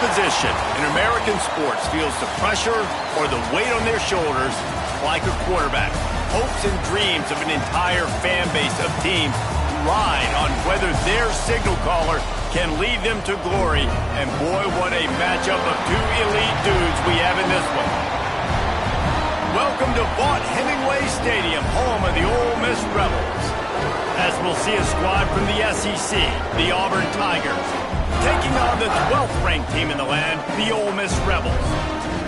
position in American sports feels the pressure or the weight on their shoulders like a quarterback. Hopes and dreams of an entire fan base of teams ride on whether their signal caller can lead them to glory. And boy, what a matchup of two elite dudes we have in this one. Welcome to Vaught-Hemingway Stadium, home of the Ole Miss Rebels. As we'll see a squad from the SEC, the Auburn Tigers, taking on the 12th ranked team in the land, the Ole Miss Rebels.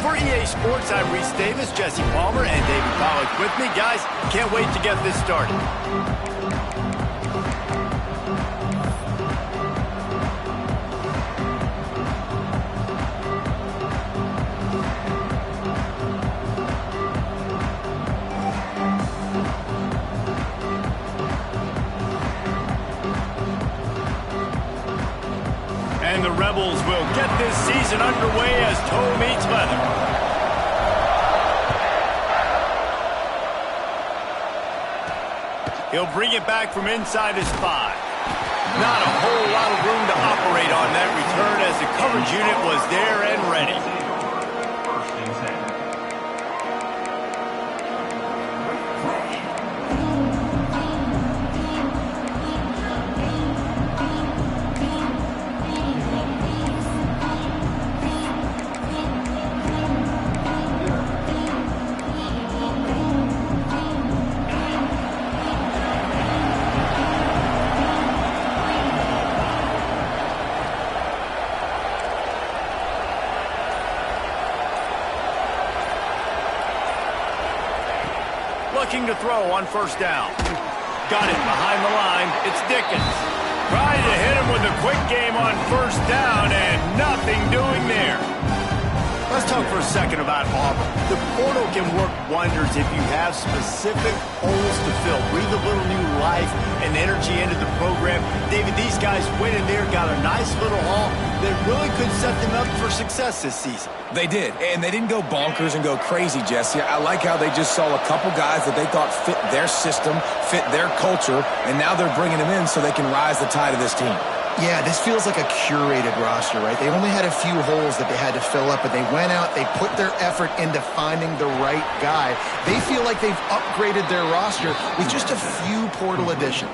For EA Sports, I'm Reese Davis, Jesse Palmer, and David Pollack with me. Guys, can't wait to get this started. And the Rebels will get this season underway as toe meets leather. He'll bring it back from inside his 5. Not a whole lot of room to operate on that return as the coverage unit was there and ready. Looking to throw on first down. Got it behind the line. It's Dickens. Trying to hit him with a quick game on first down and nothing doing there. Let's talk for a second about Auburn. The portal can work wonders if you have specific holes to fill. Breathe a little new life and energy into the program. David, these guys went in there, got a nice little haul that really could set them up for success this season. They did, and they didn't go bonkers and go crazy, Jesse. I like how they just saw a couple guys that they thought fit their system, fit their culture, and now they're bringing them in so they can rise the tide of this team. Yeah, this feels like a curated roster, right? They only had a few holes that they had to fill up, but they went out, they put their effort into finding the right guy. They feel like they've upgraded their roster with just a few portal additions.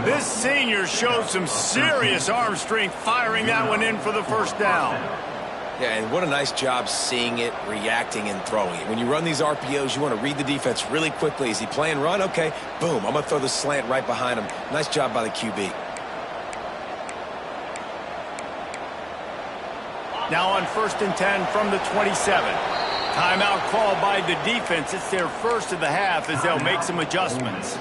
This senior showed some serious arm strength firing that one in for the first down. Yeah, and what a nice job seeing it, reacting, and throwing it. When you run these RPOs, you want to read the defense really quickly. Is he playing run? Okay, boom, I'm going to throw the slant right behind him. Nice job by the QB. Now on 1st and 10 from the 27. Timeout called by the defense. It's their first of the half as they'll make some adjustments.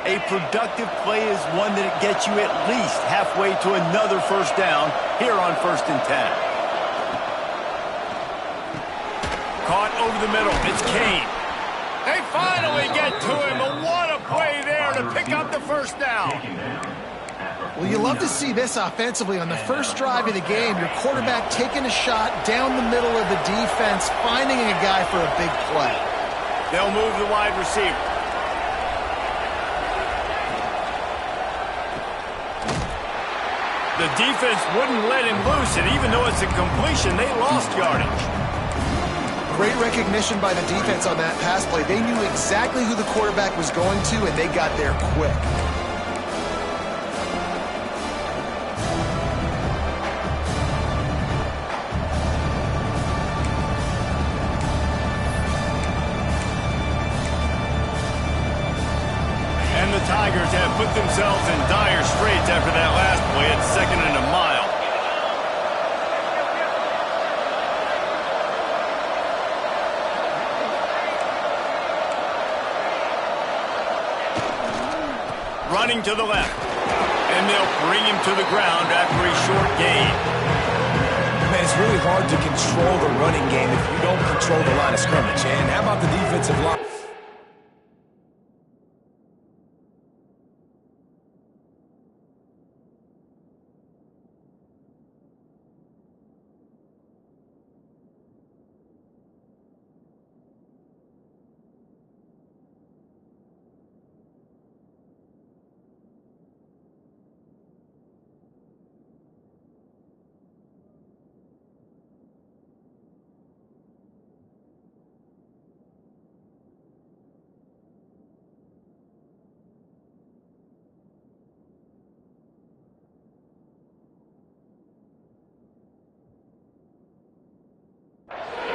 A productive play is one that gets you at least halfway to another first down here on 1st and 10. Caught over the middle. It's Kane. They finally get to him, but what a play there to pick up the first down. Well, you love to see this offensively on the first drive of the game. Your quarterback taking a shot down the middle of the defense, finding a guy for a big play. They'll move the wide receiver. The defense wouldn't let him loose, and even though it's a completion, they lost yardage. Great recognition by the defense on that pass play. They knew exactly who the quarterback was going to, and they got there quick. And the Tigers have put themselves in dire straits after that last play at 2nd and a mile. Running to the left. And they'll bring him to the ground after a short gain. Man, it's really hard to control the running game if you don't control the line of scrimmage. And how about the defensive line?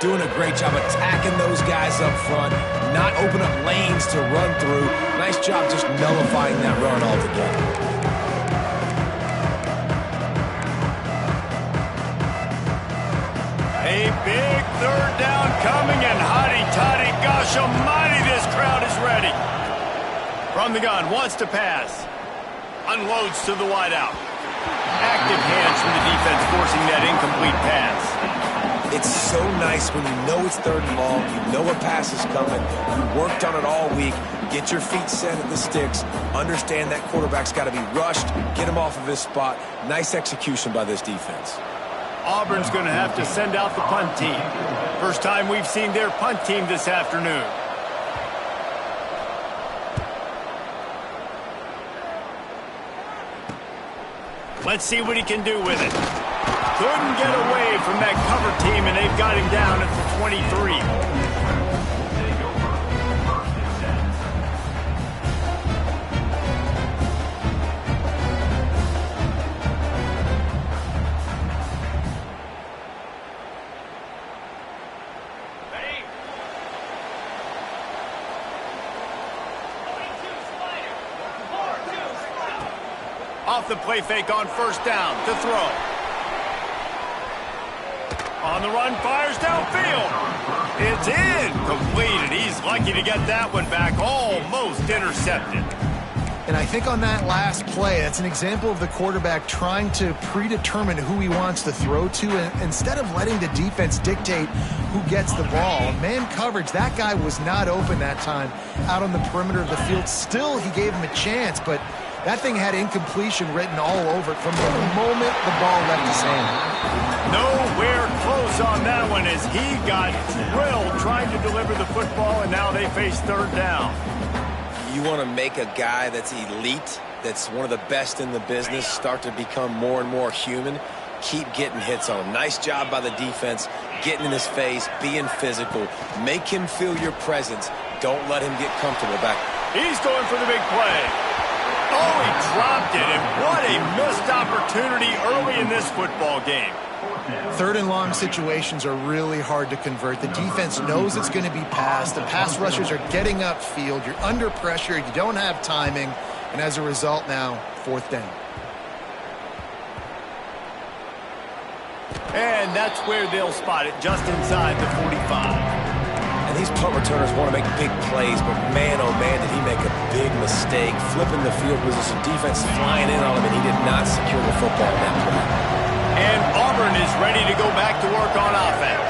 doing a great job attacking those guys up front, not open up lanes to run through. Nice job just nullifying that run altogether. A big third down coming, and hotty-toddy, gosh almighty, this crowd is ready. From the gun, wants to pass. Unloads to the wideout. Active hands from the defense forcing that incomplete pass. It's so nice when you know it's 3rd and long, you know a pass is coming, you worked on it all week, get your feet set at the sticks, understand that quarterback's got to be rushed, get him off of his spot. Nice execution by this defense. Auburn's going to have to send out the punt team. First time we've seen their punt team this afternoon. Let's see what he can do with it. Couldn't get away from that cover team, and they've got him down at the 23. Off the play fake on first down to throw. On the run, fires downfield. It's in. Completed. He's lucky to get that one back. Almost intercepted. And I think on that last play, that's an example of the quarterback trying to predetermine who he wants to throw to, and instead of letting the defense dictate who gets the ball. Man coverage, that guy was not open that time out on the perimeter of the field. Still, he gave him a chance, but that thing had incompletion written all over it from the moment the ball left his hand. Nowhere close on that one as he got drilled trying to deliver the football, and now they face 3rd down. You want to make a guy that's elite, that's one of the best in the business, start to become more and more human. Keep getting hits on him. Nice job by the defense, getting in his face, being physical. Make him feel your presence. Don't let him get comfortable back. He's going for the big play. Oh, he dropped it, and what a missed opportunity early in this football game. 3rd and long situations are really hard to convert. The defense knows it's going to be passed. The pass rushers are getting upfield. You're under pressure. You don't have timing. And as a result now, 4th down. And that's where they'll spot it, just inside the 45. And these punt returners want to make big plays, but man, oh man, did he make a big mistake. Flipping the field position, defense flying in on him, and he did not secure the football in that play. And Auburn is ready to go back to work on offense.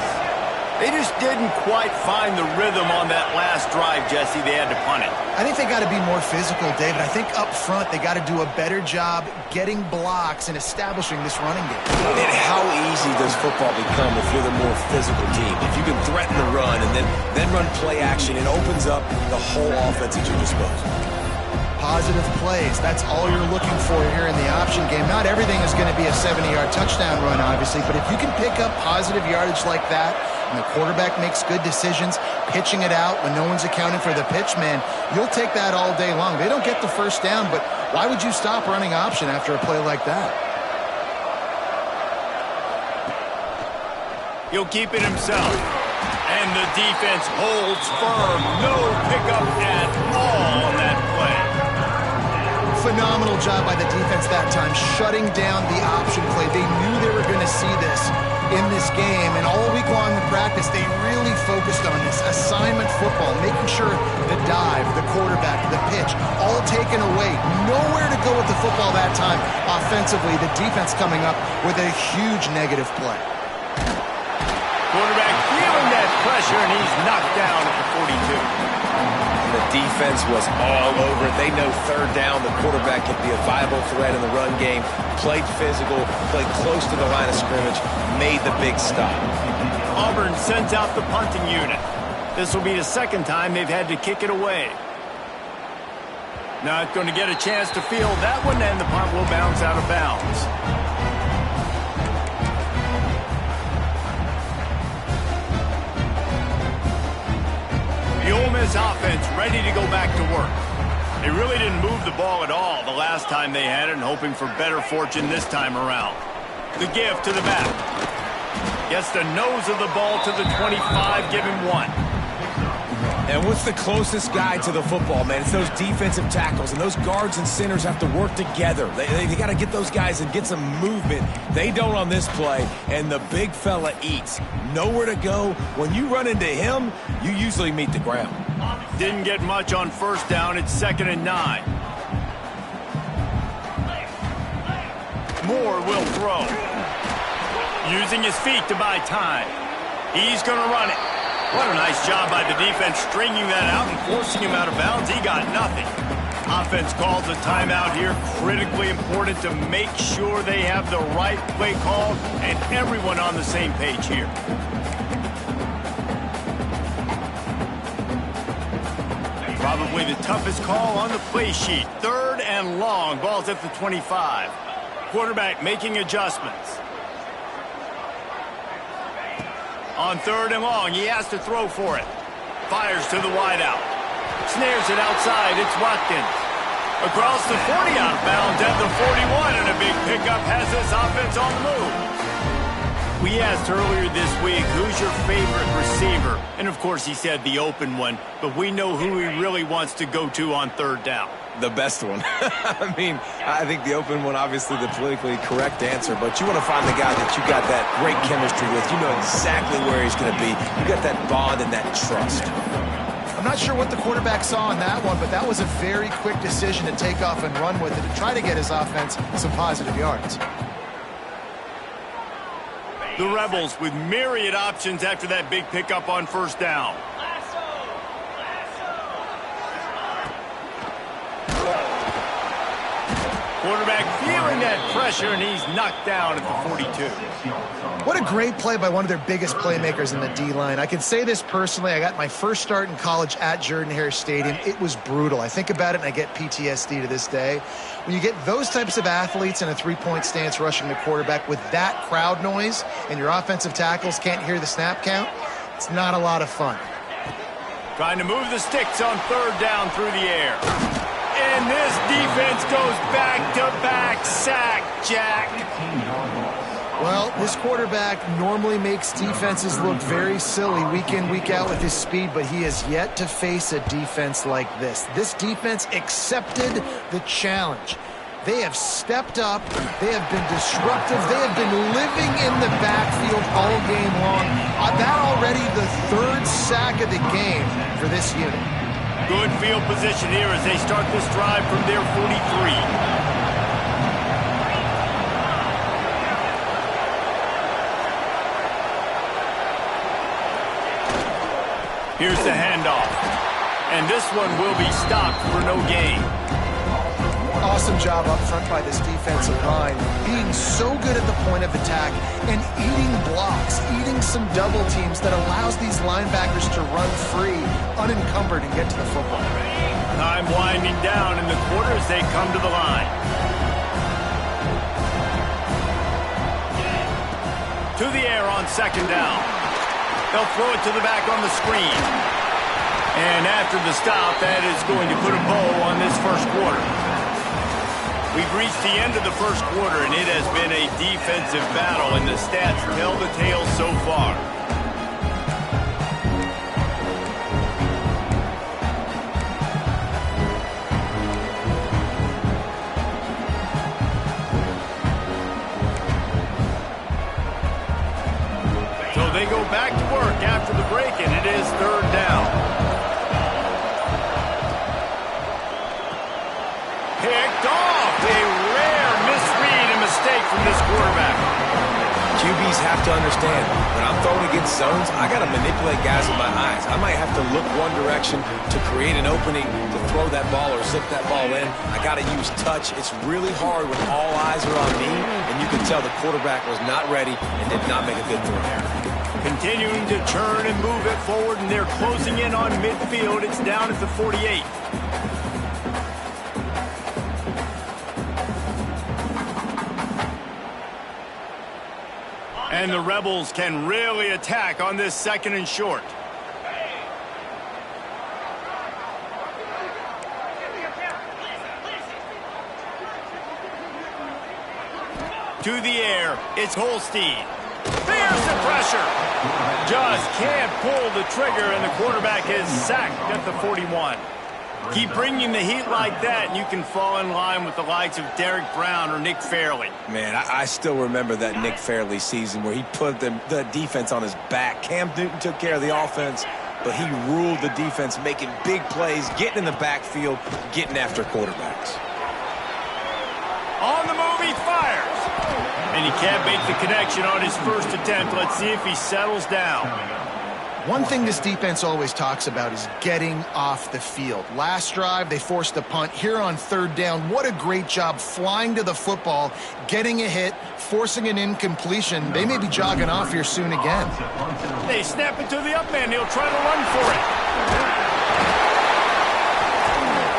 They just didn't quite find the rhythm on that last drive, Jesse. They had to punt it. I think they got to be more physical, David. I think up front they got to do a better job getting blocks and establishing this running game. And how easy does football become if you're the more physical team? If you can threaten the run and then run play action, it opens up the whole offense at your disposal. Positive plays, that's all you're looking for here in the option game. Not everything is going to be a 70-yard touchdown run, obviously, but if you can pick up positive yardage like that, and the quarterback makes good decisions, pitching it out when no one's accounting for the pitch, man, you'll take that all day long. They don't get the first down, but why would you stop running option after a play like that? He'll keep it himself. And the defense holds firm. No pickup at all on that play. Phenomenal job by the defense that time, shutting down the option play. They knew they were going to see this in this game, and all week long in practice, they really focused on this assignment football, making sure the dive, the quarterback, the pitch, all taken away. Nowhere to go with the football that time. Offensively, the defense coming up with a huge negative play. Quarterback feeling that pressure, and he's knocked down at the 42. And the defense was all over it. They know 3rd down, the quarterback could be a viable threat in the run game. Played physical, played close to the line of scrimmage, made the big stop. Auburn sends out the punting unit. This will be the 2nd time they've had to kick it away. Not going to get a chance to field that one, and the punt will bounce out of bounds. The Ole Miss offense ready to go back to work. They really didn't move the ball at all the last time they had it, and hoping for better fortune this time around. The give to the back. Gets the nose of the ball to the 25, give him 1. And what's the closest guy to the football, man? It's those defensive tackles, and those guards and centers have to work together. They got to get those guys and get some movement. They don't on this play, and the big fella eats. Nowhere to go. When you run into him, you usually meet the ground. Didn't get much on first down. It's 2nd and 9. Moore will throw. Using his feet to buy time. He's going to run it. What a nice job by the defense stringing that out and forcing him out of bounds. He got nothing. Offense calls a timeout here. Critically important to make sure they have the right play call and everyone on the same page here. Probably the toughest call on the play sheet. 3rd and long. Ball's at the 25. Quarterback making adjustments. On 3rd and long, he has to throw for it. Fires to the wideout. Snares it outside. It's Watkins. Across the 40 out of bounds at the 41, and a big pickup has this offense on the move. We asked earlier this week, who's your favorite receiver? And, of course, he said the open one, but we know who he really wants to go to on 3rd down. The best one. I mean, I think the open one, obviously the politically correct answer, but you want to find the guy that you got that great chemistry with. You know exactly where he's going to be. You got that bond and that trust. I'm not sure what the quarterback saw in that one, but that was a very quick decision to take off and run with it to try to get his offense some positive yards. The Rebels with myriad options after that big pickup on 1st down. Quarterback feeling that pressure, and he's knocked down at the 42. What a great play by one of their biggest playmakers in the D-line. I can say this personally. I got my first start in college at Jordan-Hare Stadium. It was brutal. I think about it, and I get PTSD to this day. When you get those types of athletes in a three-point stance rushing the quarterback with that crowd noise and your offensive tackles can't hear the snap count, it's not a lot of fun. Trying to move the sticks on 3rd down through the air. And this defense goes back-to-back sack, Jack. Well, this quarterback normally makes defenses look very silly week in, week out with his speed, but he has yet to face a defense like this. This defense accepted the challenge. They have stepped up. They have been disruptive. They have been living in the backfield all game long. That already the 3rd sack of the game for this unit. Good field position here as they start this drive from their 43. Here's the handoff. And this one will be stopped for no gain. Awesome job up front by this defensive line, being so good at the point of attack and eating blocks, eating some double teams that allows these linebackers to run free, unencumbered, and get to the football. Time winding down in the quarter as they come to the line. To the air on 2nd down. They'll throw it to the back on the screen. And after the stop, that is going to put a bow on this first quarter. We've reached the end of the first quarter, and it has been a defensive battle, and the stats tell the tale so far. So they go back to work after the break, and it is 3rd down. Picked off. A rare misread and mistake from this quarterback. QBs have to understand, when I'm throwing against zones, I got to manipulate guys with my eyes. I might have to look one direction to create an opening to throw that ball or zip that ball in. I got to use touch. It's really hard when all eyes are on me, and you can tell the quarterback was not ready and did not make a good throw there. Continuing to turn and move it forward, and they're closing in on midfield. It's down at the 48. And the Rebels can really attack on this 2nd and short. To the air, it's Holstein. The There's the pressure. Just can't pull the trigger, and the quarterback is sacked at the 41. Keep bringing the heat like that, and you can fall in line with the likes of Derek Brown or Nick Fairley. Man, I still remember that Nick Fairley season where he put the defense on his back. Cam Newton took care of the offense, but he ruled the defense, making big plays, getting in the backfield, getting after quarterbacks. On the move, he fires. And he can't make the connection on his first attempt. Let's see if he settles down. One thing this defense always talks about is getting off the field. Last drive, they forced a punt. Here on third down, what a great job flying to the football, getting a hit, forcing an incompletion. They may be jogging off here soon again. They snap it to the up man. He'll try to run for it.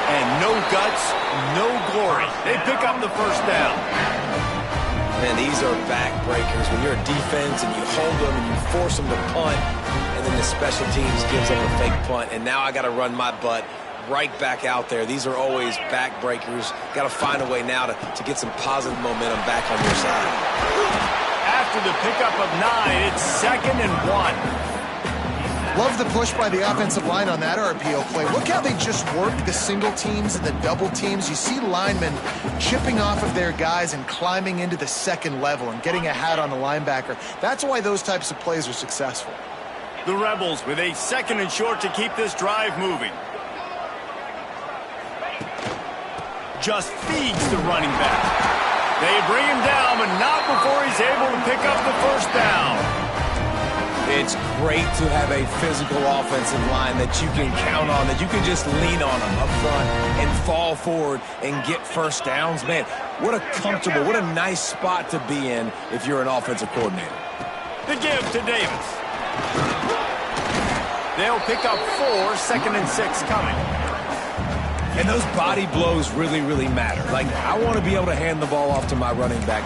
And no guts, no glory. They pick up the first down. Man, these are backbreakers. When you're a defense and you hold them and you force them to punt, and then the special teams gives them a fake punt, and now I got to run my butt right back out there. These are always backbreakers. Got to find a way now to get some positive momentum back on your side. After the pickup of 9, it's 2nd and 1. Love the push by the offensive line on that RPO play. Look how they just worked the single teams and the double teams. You see linemen chipping off of their guys and climbing into the second level and getting a hat on the linebacker. That's why those types of plays are successful. The Rebels with a 2nd and short to keep this drive moving. Just feeds the running back. They bring him down, but not before he's able to pick up the first down. It's great to have a physical offensive line that you can count on, that you can just lean on them up front and fall forward and get first downs. Man, what a comfortable, what a nice spot to be in if you're an offensive coordinator. The give to Davis. They'll pick up 4, 2nd and 6 coming. And those body blows really, really matter. Like, I want to be able to hand the ball off to my running back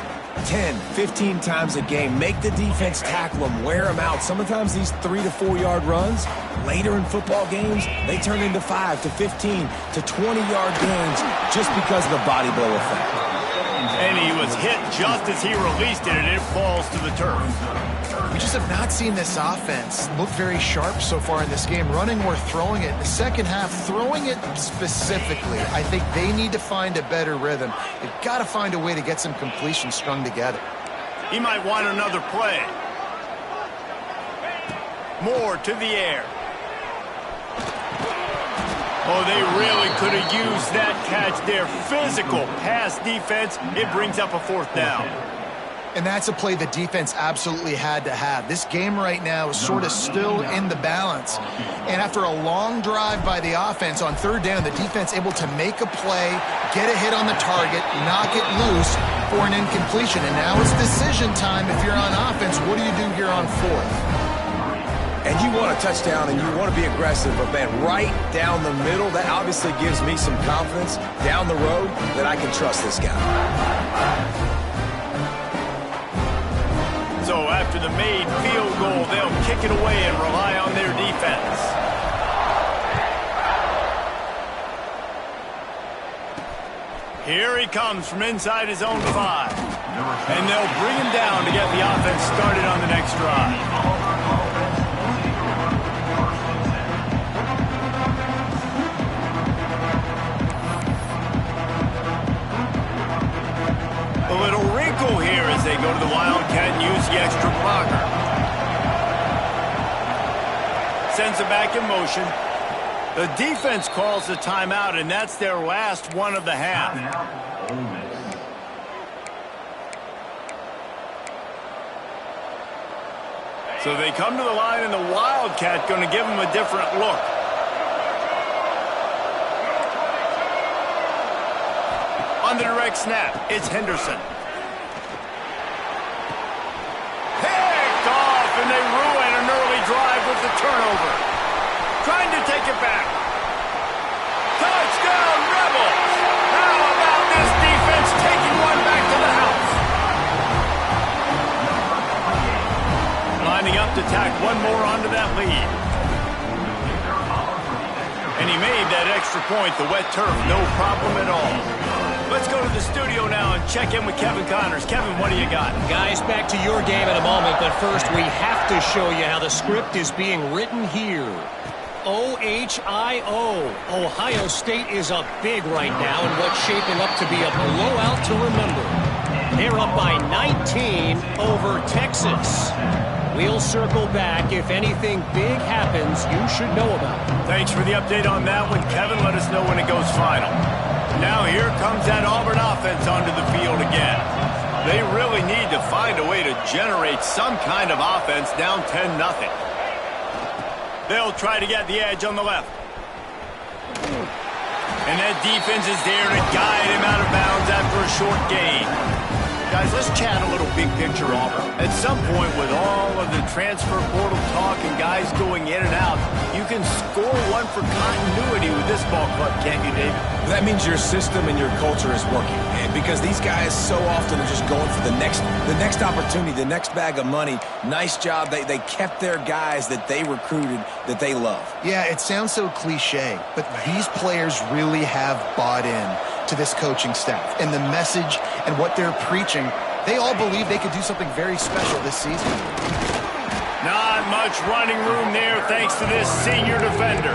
10, 15 times a game. Make the defense tackle them, wear them out. Sometimes these 3 to 4 yard runs, later in football games, they turn into 5 to 15 to 20 yard gains just because of the body blow effect. And he was hit just as he released it, and it falls to the turf. We just have not seen this offense look very sharp so far in this game, running or throwing it. In the second half, throwing it specifically, I think they need to find a better rhythm. They've got to find a way to get some completions strung together. He might want another play. Moore to the air. Oh, they really could have used that catch there. Physical pass defense. It brings up a 4th down. And that's a play the defense absolutely had to have. This game right now is sort of still in the balance. And after a long drive by the offense on third down, the defense able to make a play, get a hit on the target, knock it loose for an incompletion. And now it's decision time if you're on offense. What do you do here on 4th? And you want a touchdown and you want to be aggressive, but man, right down the middle, that obviously gives me some confidence down the road that I can trust this guy. So after the made field goal, they'll kick it away and rely on their defense. Here he comes from inside his own 5. And they'll bring him down to get the offense started on the next drive. A little wrinkle here as they go to the Wildcat and use the extra blocker. Sends it back in motion. The defense calls the timeout, and that's their last one of the half. So they come to the line, and the Wildcat going to give them a different look. On the direct snap, it's Henderson. Picked off, and they ruin an early drive with the turnover. Trying to take it back. Touchdown, Rebels! How about this defense taking one back to the house? Lining up to tack one more onto that lead. And he made that extra point, the wet turf, no problem at all. Let's Let's go to the studio now and check in with Kevin Connors. Kevin, what do you got? Guys, back to your game in a moment, but first we have to show you how the script is being written here. OHIO. Ohio State is up big right now in what's shaping up to be a blowout to remember. They're up by 19 over Texas. We'll circle back. If anything big happens, you should know about it. Thanks for the update on that one, Kevin. Let us know when it goes final. Now here comes that Auburn offense onto the field again. They really need to find a way to generate some kind of offense down 10-0. They'll try to get the edge on the left. And that defense is there to guide him out of bounds after a short gain. Guys, let's chat a little big picture Auburn. At some point, with all of the transfer portal talk and guys going in and out, you can score one for continuity with this ball club, can't you, David? That means your system and your culture is working. And because these guys so often are just going for the next opportunity, the next bag of money. Nice job. They kept their guys that they recruited, that they love. Yeah, it sounds so cliche, but these players really have bought in to this coaching staff and the message and what they're preaching. They all believe they could do something very special this season. Not much running room there thanks to this senior defender.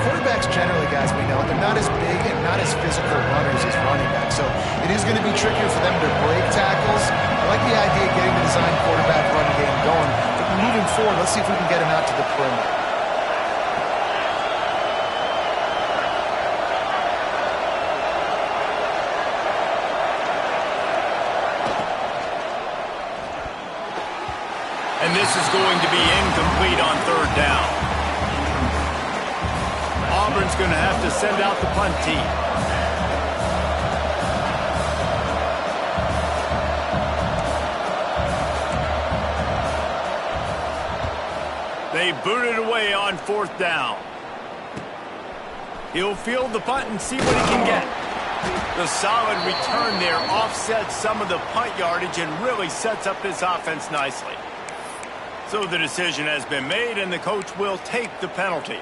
Quarterbacks generally, guys, we know, they're not as big and not as physical runners as running backs, so it is going to be trickier for them to break tackles. I like the idea of getting the design quarterback run game going, but moving forward, let's see if we can get him out to the perimeter. And this is going to be incomplete on third down. Auburn's going to have to send out the punt team. They boot it away on fourth down. He'll field the punt and see what he can get. The solid return there offsets some of the punt yardage and really sets up this offense nicely. So the decision has been made, and the coach will take the penalty.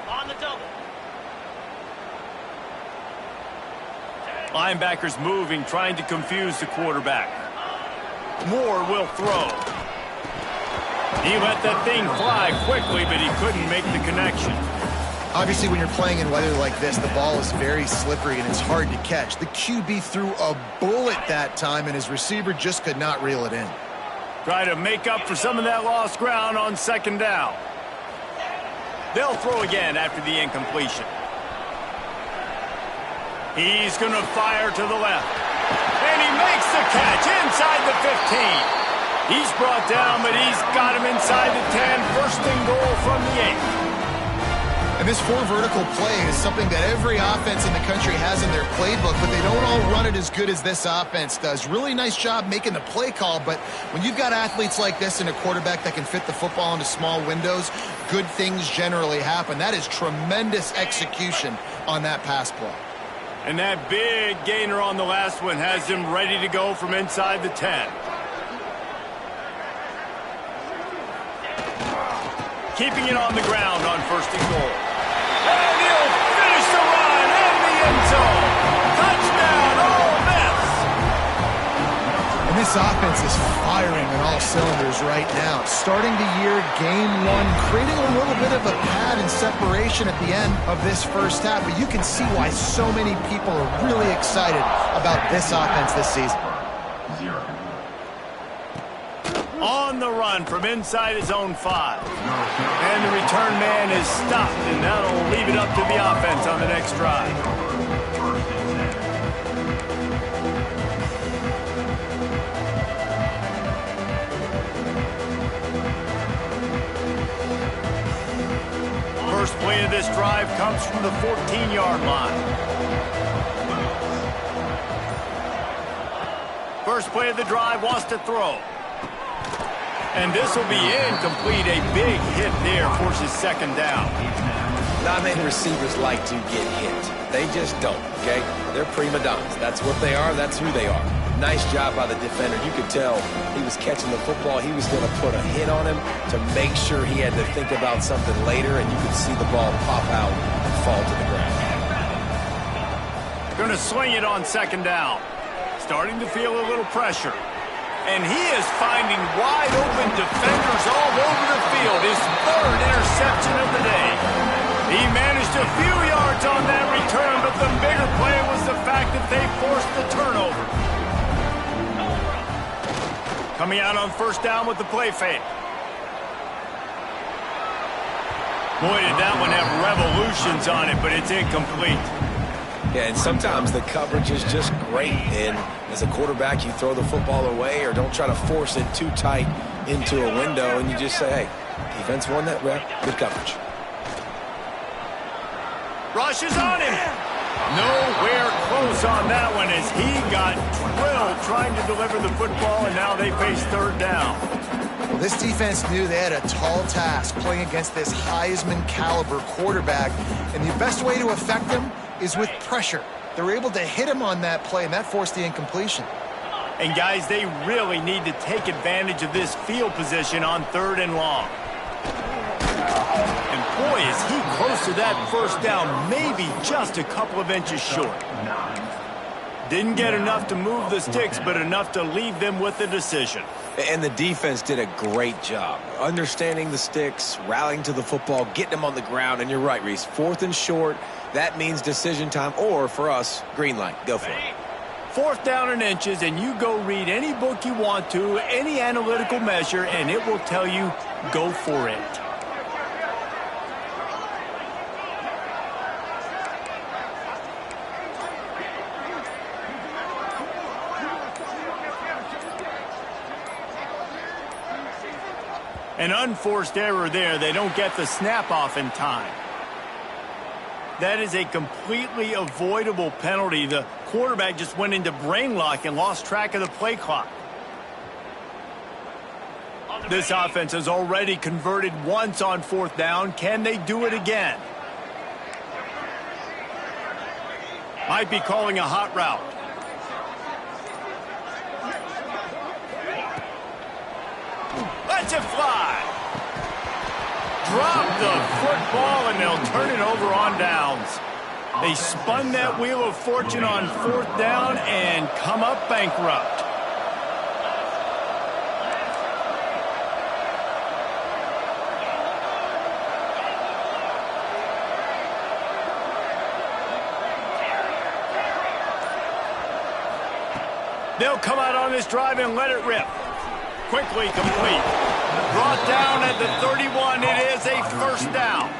On the double. Linebackers moving, trying to confuse the quarterback. Moore will throw. He let that thing fly quickly, but he couldn't make the connection. Obviously, when you're playing in weather like this, the ball is very slippery and it's hard to catch. The QB threw a bullet that time, and his receiver just could not reel it in. Try to make up for some of that lost ground on second down. They'll throw again after the incompletion. He's going to fire to the left. And he makes the catch inside the 15. He's brought down, but he's got him inside the 10. First and goal from the 8. And this four vertical play is something that every offense in the country has in their playbook, but they don't all run it as good as this offense does. Really nice job making the play call, but when you've got athletes like this and a quarterback that can fit the football into small windows, good things generally happen. That is tremendous execution on that pass play. And that big gainer on the last one has him ready to go from inside the 10. Keeping it on the ground on first and goal. And he'll finish the run in the end zone. Touchdown, Ole Miss. And this offense is firing on all cylinders right now. Starting the year, game one, creating a little bit of a pad and separation at the end of this first half. But you can see why so many people are really excited about this offense this season. On the run from inside his own 5. And the return man is stopped, and that'll leave it up to the offense on the next drive. First play of this drive comes from the 14-yard line. First play of the drive wants to throw. And this will be incomplete. A big hit there forces second down. Not many receivers like to get hit. They just don't, okay? They're prima donnas. That's what they are. That's who they are. Nice job by the defender. You could tell he was catching the football. He was going to put a hit on him to make sure he had to think about something later, and you could see the ball pop out and fall to the ground. Going to sling it on second down. Starting to feel a little pressure. And he is finding wide open defenders all over the field. His third interception of the day. He managed a few yards on that return, but the bigger play was the fact that they forced the turnover. Coming out on first down with the play fake. Boy, did that one have revolutions on it, but it's incomplete. Yeah, and sometimes the coverage is just great. And as a quarterback, you throw the football away or don't try to force it too tight into a window, and you just say, hey, defense won that rep, good coverage. Rushes on him. Nowhere close on that one as he got drilled trying to deliver the football, and now they face third down. Well, this defense knew they had a tall task playing against this Heisman caliber quarterback, and the best way to affect him is with pressure. They were able to hit him on that play, and that forced the incompletion. And guys, they really need to take advantage of this field position on third and long. And boy, is he close to that first down, maybe just a couple of inches short. Didn't get enough to move the sticks, but enough to leave them with the decision. And the defense did a great job understanding the sticks, rallying to the football, getting them on the ground. And you're right, Reese, fourth and short, that means decision time, or for us, green light. Go for it. Fourth down and inches, and you go read any book you want to, any analytical measure, and it will tell you, go for it. An unforced error there. They don't get the snap off in time. That is a completely avoidable penalty. The quarterback just went into brain lock and lost track of the play clock. This offense has already converted once on fourth down. Can they do it again? Might be calling a hot route. Let's it fly. Drop the football, and they'll turn it over on downs. They spun that wheel of fortune on fourth down and come up bankrupt. They'll come out on this drive and let it rip. Quickly complete. Brought down at the 31. It is a first down.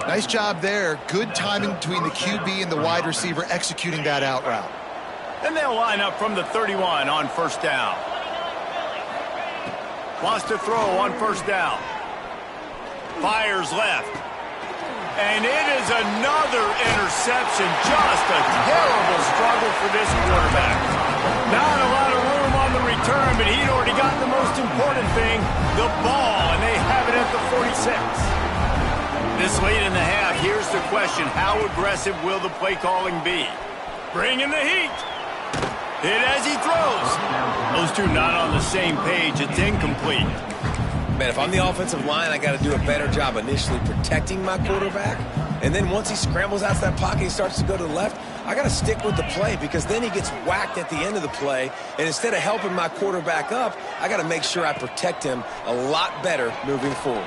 Nice job there. Good timing between the QB and the wide receiver executing that out route. And they'll line up from the 31 on first down. Wants to throw on first down. Fires left. And it is another interception. Just a terrible struggle for this quarterback. Not a lot of room on the return, but he'd already got the most important thing, the ball, and they have it at the 46. This late in the half, here's the question. How aggressive will the play calling be? Bring in the heat. Hit as he throws. Those two not on the same page. It's incomplete. Man, if I'm the offensive line, I got to do a better job initially protecting my quarterback. And then once he scrambles out of that pocket, he starts to go to the left, I got to stick with the play because then he gets whacked at the end of the play. And instead of helping my quarterback up, I got to make sure I protect him a lot better moving forward.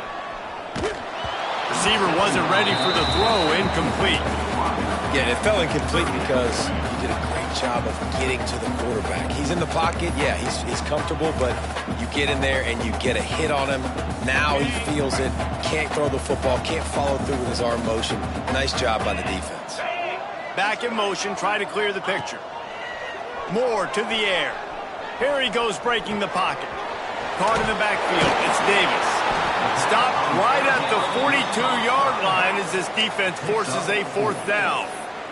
Receiver wasn't ready for the throw. Incomplete. Yeah, it fell incomplete because he did a great job of getting to the quarterback. He's in the pocket. Yeah, he's comfortable, but you get in there and you get a hit on him. Now he feels it. Can't throw the football. Can't follow through with his arm motion. Nice job by the defense. Back in motion, try to clear the picture. Moore to the air. Here he goes breaking the pocket. Caught in the backfield. It's Davis. Stopped right at the 42-yard line as this defense forces a fourth down.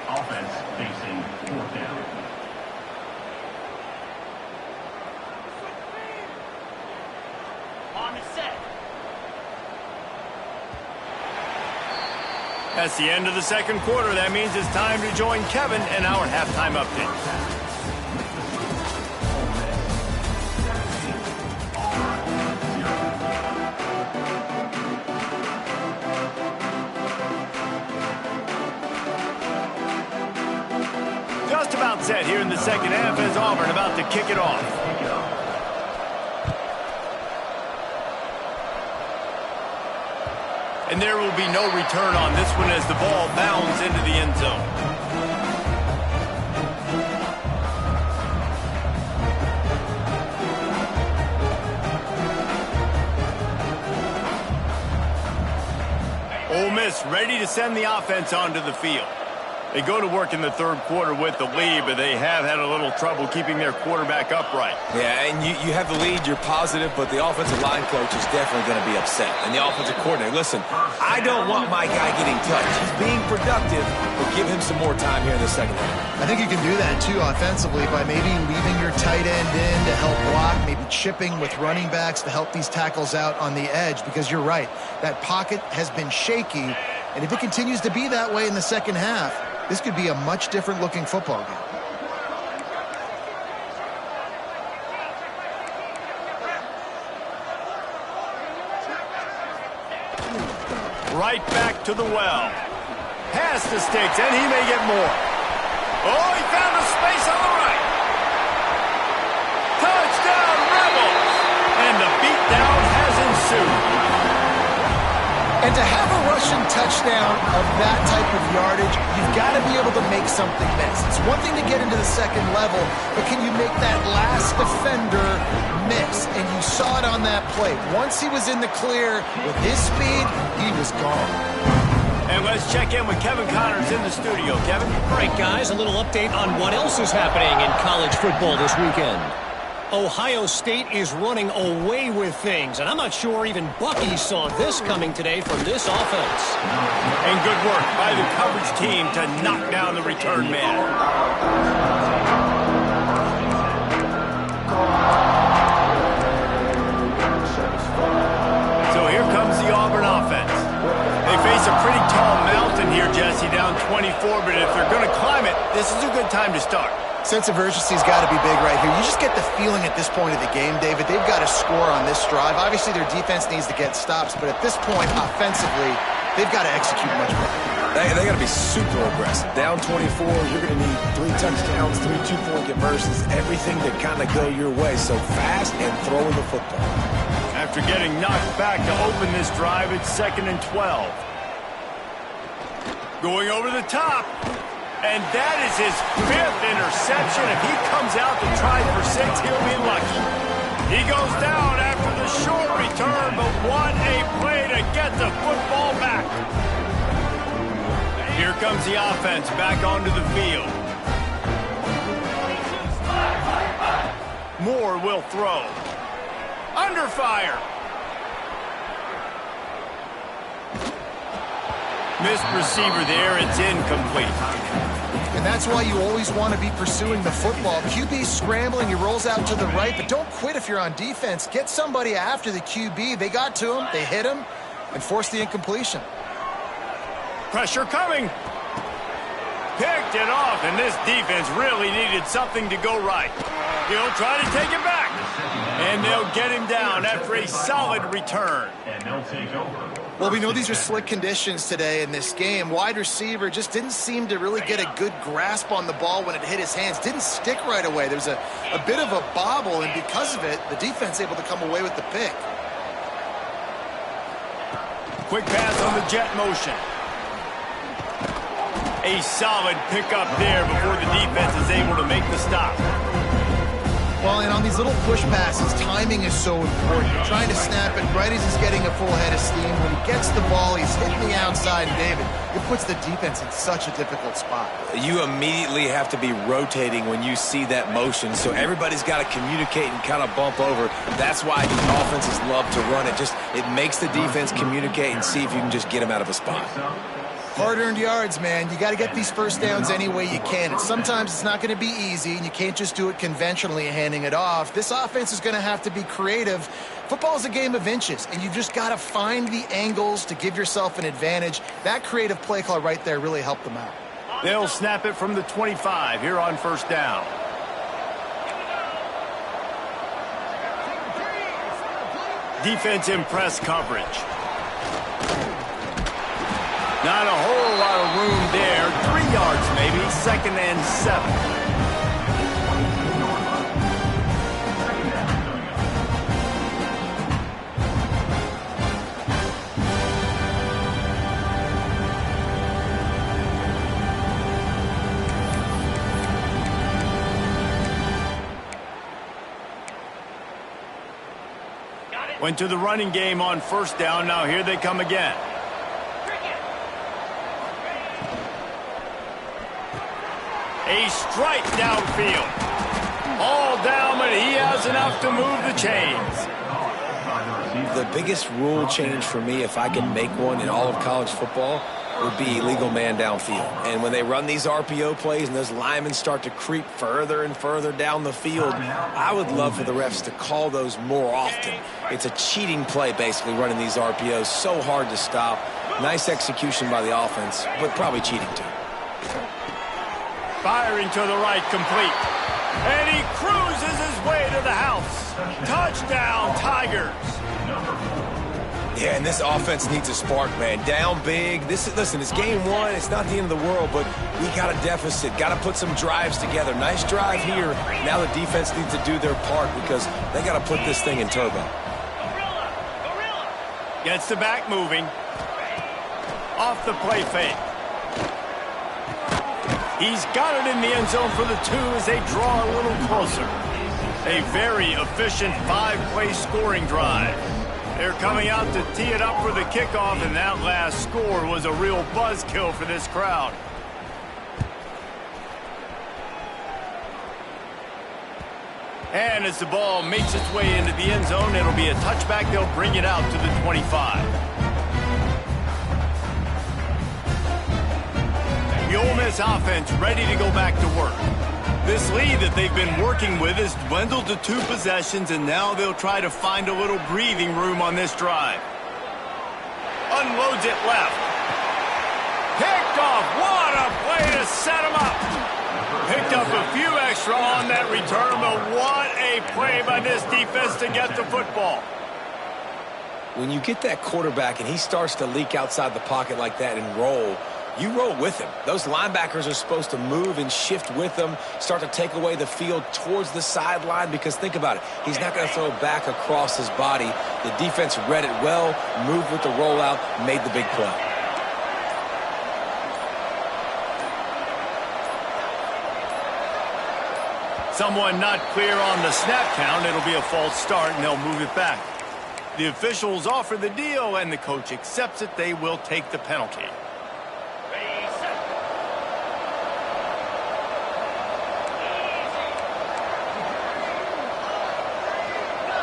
Offense facing fourth down. On the set. That's the end of the second quarter. That means it's time to join Kevin in our halftime update. just about set here in the second half as Auburn about to kick it off. And there will be no return on this one as the ball bounds into the end zone. Ole Miss ready to send the offense onto the field. They go to work in the third quarter with the lead, but they have had a little trouble keeping their quarterback upright. Yeah, and you have the lead, you're positive, but the offensive line coach is definitely going to be upset. And the offensive coordinator, listen, I don't want my guy getting touched. He's being productive, but give him some more time here in the second half. I think you can do that, too, offensively, by maybe leaving your tight end in to help block, maybe chipping with running backs to help these tackles out on the edge, because you're right. That pocket has been shaky, and if it continues to be that way in the second half, this could be a much different looking football game. Right back to the well. Pass to Sticks, and he may get more. Oh, he found a space on the right. Touchdown, Rebels! And the beatdown has ensued. And to have a rushing touchdown of that type of yardage, you've got to be able to make something miss. It's one thing to get into the second level, but can you make that last defender miss? And you saw it on that play. Once he was in the clear with his speed, he was gone. And let's check in with Kevin Connors in the studio. Kevin? All right, guys, a little update on what else is happening in college football this weekend. Ohio State is running away with things, and I'm not sure even Bucky saw this coming today from this offense. And good work by the coverage team to knock down the return man. So here comes the Auburn offense. They face a pretty tall mountain here, Jesse, down 24, but if they're going to climb it, this is a good time to start. Sense of urgency's got to be big right here. You just get the feeling at this point of the game, David, they've got to score on this drive. Obviously, their defense needs to get stops, but at this point, offensively, they've got to execute much better. They got to be super aggressive. Down 24, you're going to need 3 touchdowns, 3 two-point conversions, everything to kind of go your way. So fast and throwing the football. After getting knocked back to open this drive, it's 2nd and 12. Going over the top. And that is his 5th interception. If he comes out to try for 6, he'll be lucky. He goes down after the short return, but what a play to get the football back. Here comes the offense back onto the field. Moore will throw. Under fire. Missed receiver there. It's incomplete. And that's why you always want to be pursuing the football. QB's scrambling, he rolls out to the right, but don't quit if you're on defense. Get somebody after the QB. They got to him, they hit him, and forced the incompletion. Pressure coming. Picked it off, and this defense really needed something to go right. He'll try to take it back. And they'll get him down after a solid return. And they'll take over. Well, we know these are slick conditions today in this game. Wide receiver just didn't seem to really get a good grasp on the ball when it hit his hands. Didn't stick right away. There's a bit of a bobble, and because of it, the defense able to come away with the pick. Quick pass on the jet motion. A solid pickup there before the defense is able to make the stop. Well, and on these little push passes, timing is so important. You're trying to snap it right as he's getting a full head of steam. When he gets the ball, he's hitting the outside, and David, it puts the defense in such a difficult spot. You immediately have to be rotating when you see that motion, so everybody's got to communicate and kind of bump over. That's why the offenses love to run it. It makes the defense communicate and see if you can just get them out of a spot. Hard-earned yards, man. You got to get these first downs any way you can. And sometimes it's not going to be easy, and you can't just do it conventionally handing it off. This offense is going to have to be creative. Football is a game of inches, and you've just got to find the angles to give yourself an advantage. That creative play call right there really helped them out. They'll snap it from the 25 here on first down. Defense in press coverage. Not a whole lot of room there. 3 yards maybe. 2nd and 7. Went to the running game on 1st down. Now here they come again. A strike downfield. All down, but he has enough to move the chains. The biggest rule change for me, if I could make one in all of college football, would be illegal man downfield. And when they run these RPO plays and those linemen start to creep further and further down the field, I would love for the refs to call those more often. It's a cheating play, basically, running these RPOs. So hard to stop. Nice execution by the offense, but probably cheating too. Firing to the right, complete. And he cruises his way to the house. Touchdown, Tigers. Yeah, and this offense needs a spark, man. Down big. Listen, it's game 1. It's not the end of the world, but we got a deficit. Got to put some drives together. Nice drive here. Now the defense needs to do their part because they got to put this thing in turbo. Gets the back moving. Off the play fake. He's got it in the end zone for the 2 as they draw a little closer. A very efficient 5-play scoring drive. They're coming out to tee it up for the kickoff, and that last score was a real buzzkill for this crowd. And as the ball makes its way into the end zone, it'll be a touchback. They'll bring it out to the 25. The Ole Miss offense ready to go back to work. This lead that they've been working with has dwindled to 2 possessions, and now they'll try to find a little breathing room on this drive. Unloads it left. Picked off. What a play to set him up. Picked up a few extra on that return, but what a play by this defense to get the football. When you get that quarterback and he starts to leak outside the pocket like that and roll, you roll with him. Those linebackers are supposed to move and shift with them, start to take away the field towards the sideline, because think about it. He's not going to throw back across his body. The defense read it well, moved with the rollout, made the big play. Someone not clear on the snap count. It'll be a false start, and they'll move it back. The officials offer the deal, and the coach accepts it. They will take the penalty.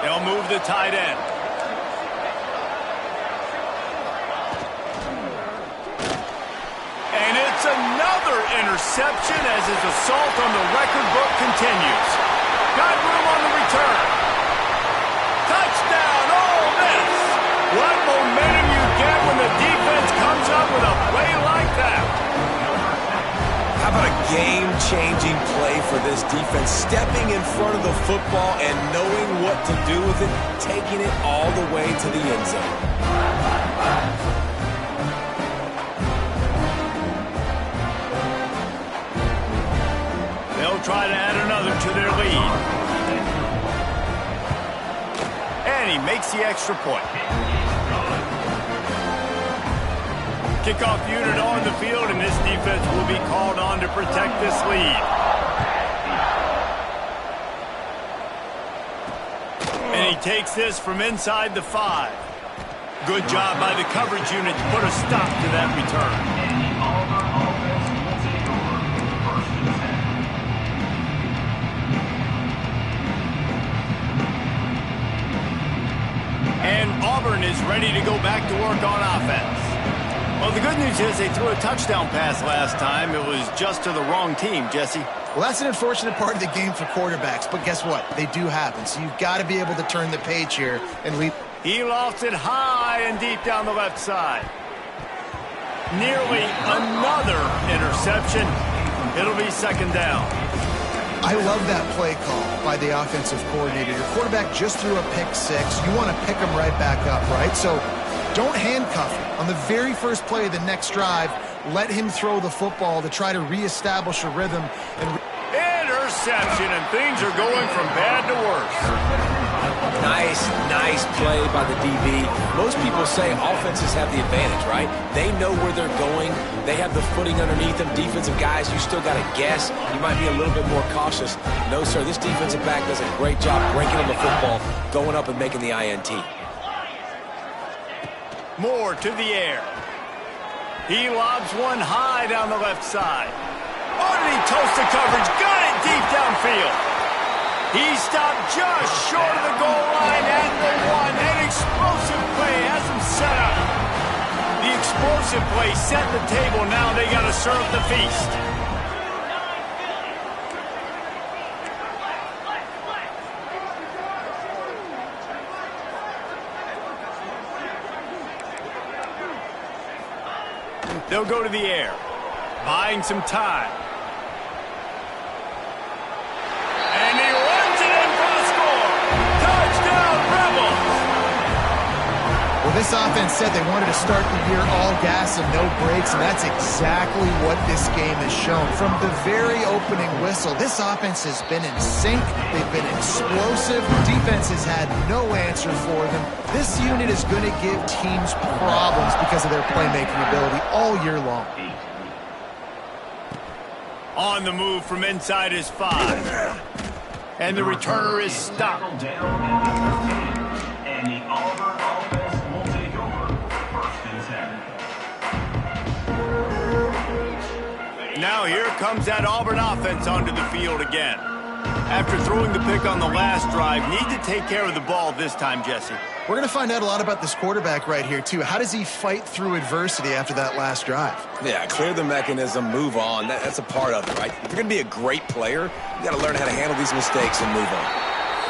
They'll move the tight end. And it's another interception as his assault on the record book continues. Got room on the return. Touchdown, Ole Miss. What momentum you get when the defense comes up with a play like that. How about a game-changing play for this defense? Stepping in front of the football and knowing what to do with it, taking it all the way to the end zone. They'll try to add another to their lead. And he makes the extra point. Kickoff unit on the field, and this defense will be called on to protect this lead. And he takes this from inside the 5. Good job by the coverage unit to put a stop to that return. And Auburn is ready to go back to work on offense. Well, the good news is they threw a touchdown pass last time. It was just to the wrong team, Jesse. Well, that's an unfortunate part of the game for quarterbacks, but guess what? They do happen, so you've got to be able to turn the page here and lead. He lofts it high and deep down the left side. Nearly another interception. It'll be 2nd down. I love that play call by the offensive coordinator. Your quarterback just threw a pick 6. You want to pick him right back up, right? So don't handcuff him. On the very first play of the next drive, let him throw the football to try to reestablish a rhythm. Interception, and things are going from bad to worse. Nice play by the DB. Most people say offenses have the advantage, right? They know where they're going. They have the footing underneath them. Defensive guys, you still got to guess. You might be a little bit more cautious. No, sir, this defensive back does a great job breaking on the football, going up and making the INT. Moore to the air. He lobs one high down the left side. Oh, did he toast the coverage? Got it deep downfield. He stopped just short of the goal line at the one. An explosive play has him set up. The explosive play set the table. Now they got to serve the feast. They'll go to the air, buying some time. And he runs it in for the score. Touchdown, Rebels! Well, this offense said they wanted to start the year all gas and no brakes, and that's exactly what this game has shown. From the very opening whistle, this offense has been in sync. They've been explosive. Defense has had no answer for them. This unit is going to give teams problems because of their playmaking ability all year long. On the move from inside his 5. And the returner is stopped. And the Auburn offense will take over 1st and 7. Now here comes that Auburn offense onto the field again. After throwing the pick on the last drive, need to take care of the ball this time, Jesse. We're going to find out a lot about this quarterback right here, too. How does he fight through adversity after that last drive? Yeah, clear the mechanism, move on. That's a part of it, right? If you're going to be a great player, you got to learn how to handle these mistakes and move on.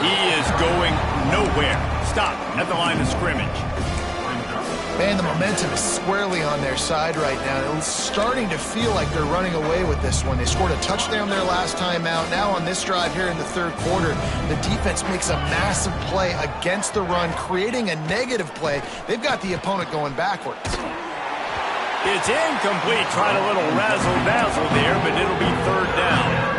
He is going nowhere. Stop at the line of scrimmage. Man, the momentum is squarely on their side right now. It's starting to feel like they're running away with this one. They scored a touchdown their last time out. Now on this drive here in the third quarter, the defense makes a massive play against the run, creating a negative play. They've got the opponent going backwards. It's incomplete. Tried a little razzle-dazzle there, but it'll be third down.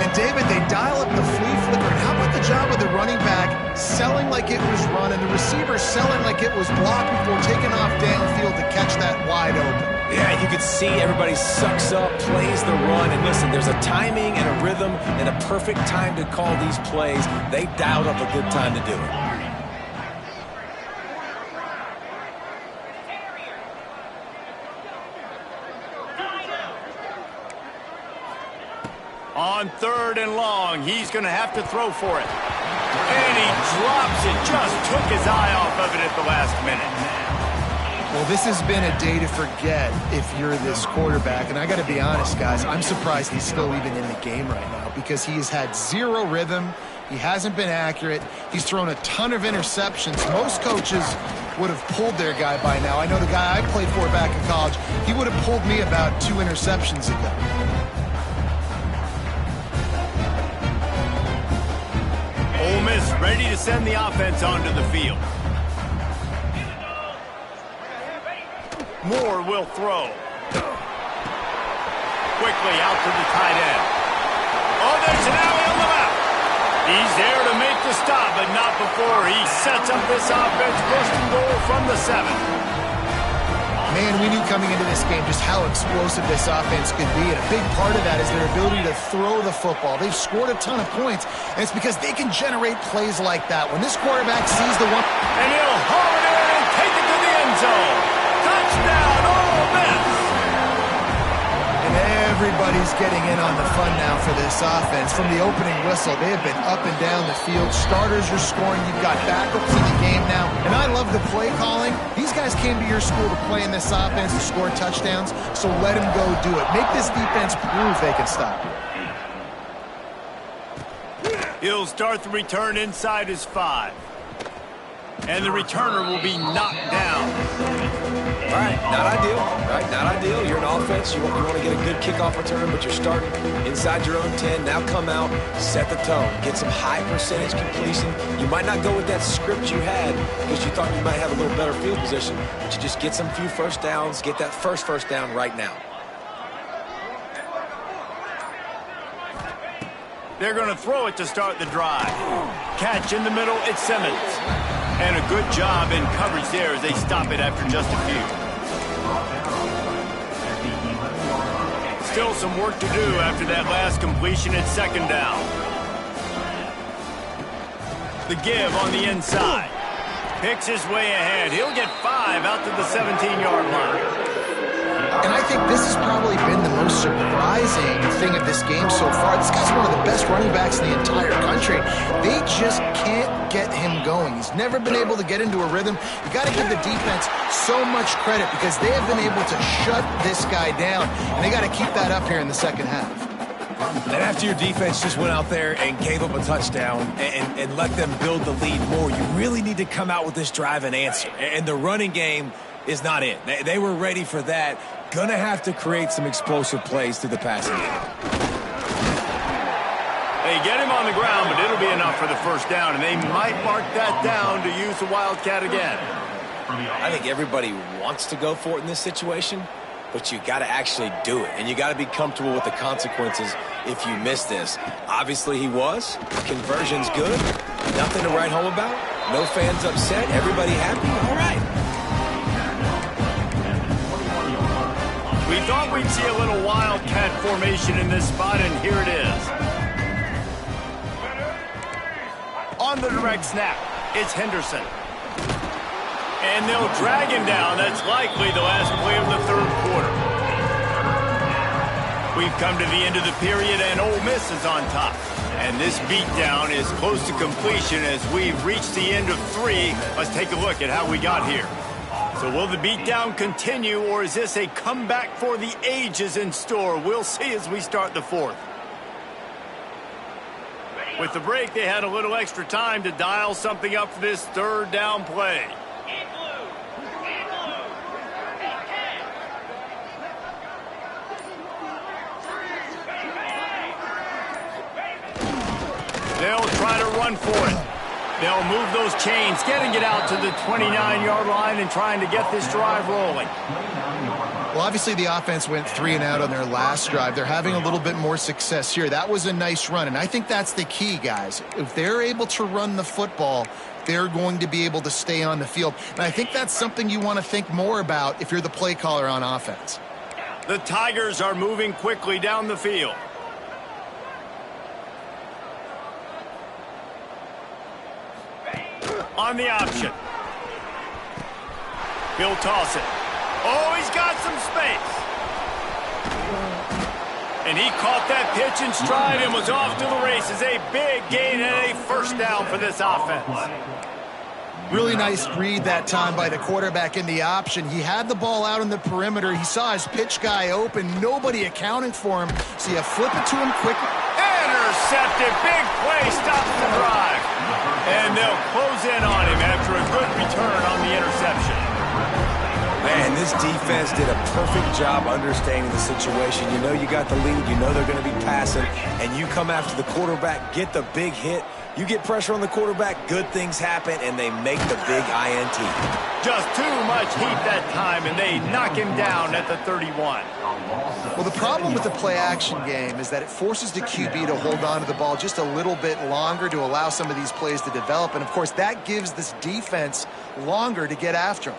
And David, they dial up the flea flicker. And how about the job of the running back selling like it was run and the receiver selling like it was blocked before taking off downfield to catch that wide open? Yeah, you could see everybody sucks up, plays the run. And listen, there's a timing and a rhythm and a perfect time to call these plays. They dialed up a good time to do it. On 3rd and long, he's going to have to throw for it. And he drops it. Just took his eye off of it at the last minute. Well, this has been a day to forget if you're this quarterback. And I got to be honest, guys, I'm surprised he's still even in the game right now because he has had zero rhythm. He hasn't been accurate. He's thrown a ton of interceptions. Most coaches would have pulled their guy by now. I know the guy I played for back in college, he would have pulled me about 2 interceptions ago. Ole Miss ready to send the offense onto the field. Moore will throw. Quickly out to the tight end. Oh, there's an alley on the left. He's there to make the stop, but not before he sets up this offense. First and goal from the 7. Man, we knew coming into this game just how explosive this offense could be, and a big part of that is their ability to throw the football. They've scored a ton of points, and it's because they can generate plays like that. When this quarterback sees the one... And he'll haul it in and take it to the end zone. Touchdown, Ole Miss! And everybody's getting in on the fun now for this offense. From the opening whistle, they have been up and down the field. Starters are scoring. You've got backups in the game now. And I love the play calling. These guys came to your school to play in this offense to score touchdowns, so let them go do it. Make this defense prove they can stop you. He'll start the return inside his 5. And the returner will be knocked down. All right, not ideal, right? Not ideal. You're an offense. You want to get a good kickoff return, but you're starting inside your own 10. Now come out, set the tone, get some high percentage completion. You might not go with that script you had because you thought you might have a little better field position, but you just get some few first downs, get that first down right now. They're going to throw it to start the drive. Catch in the middle, it's Simmons. And a good job in coverage there as they stop it after just a few. Still some work to do after that last completion at second down. The give on the inside. Picks his way ahead. He'll get 5 out to the 17-yard line. And I think this has probably been the most surprising thing of this game so far. This guy's one of the best running backs in the entire country. They just can't get him going. He's never been able to get into a rhythm. You got to give the defense so much credit because they have been able to shut this guy down, and they got to keep that up here in the second half. And after your defense just went out there and gave up a touchdown and let them build the lead more, you really need to come out with this drive and answer. And the running game is not it. They were ready for that. Gonna have to create some explosive plays through the passing game. They get him on the ground, but it'll be enough for the first down, and they might mark that down to use the Wildcat again. I think everybody wants to go for it in this situation, but you got to actually do it, and you got to be comfortable with the consequences if you miss this. Obviously, he was. Conversion's good. Nothing to write home about. No fans upset. Everybody happy. All right. We thought we'd see a little Wildcat formation in this spot, and here it is. On the direct snap, it's Henderson. And they'll drag him down. That's likely the last play of the third quarter. We've come to the end of the period, and Ole Miss is on top. And this beatdown is close to completion as we've reached the end of 3. Let's take a look at how we got here. So will the beatdown continue, or is this a comeback for the ages in store? We'll see as we start the fourth. With the break, they had a little extra time to dial something up for this third down play. They'll try to run for it. They'll move those chains, getting it out to the 29-yard line and trying to get this drive rolling. Well, obviously the offense went 3 and out on their last drive. They're having a little bit more success here. That was a nice run, and I think that's the key, guys. If they're able to run the football, they're going to be able to stay on the field. And I think that's something you want to think more about if you're the play caller on offense. The Tigers are moving quickly down the field. On the option. He'll toss it. Oh, he's got some space. And he caught that pitch in stride and was off to the races. A big gain and a first down for this offense. Really nice read that time by the quarterback in the option. He had the ball out on the perimeter. He saw his pitch guy open. Nobody accounting for him. So you flip it to him quickly. Intercepted. Big play. Stops the drive. And they'll close in on him after a good return on the interception. Man, this defense did a perfect job understanding the situation. You know you got the lead. You know they're going to be passing. And you come after the quarterback, get the big hit. You get pressure on the quarterback, good things happen, and they make the big INT. Just too much heat that time, and they knock him down at the 31. Well, the problem with the play-action game is that it forces the QB to hold on to the ball just a little bit longer to allow some of these plays to develop. And, of course, that gives this defense longer to get after him.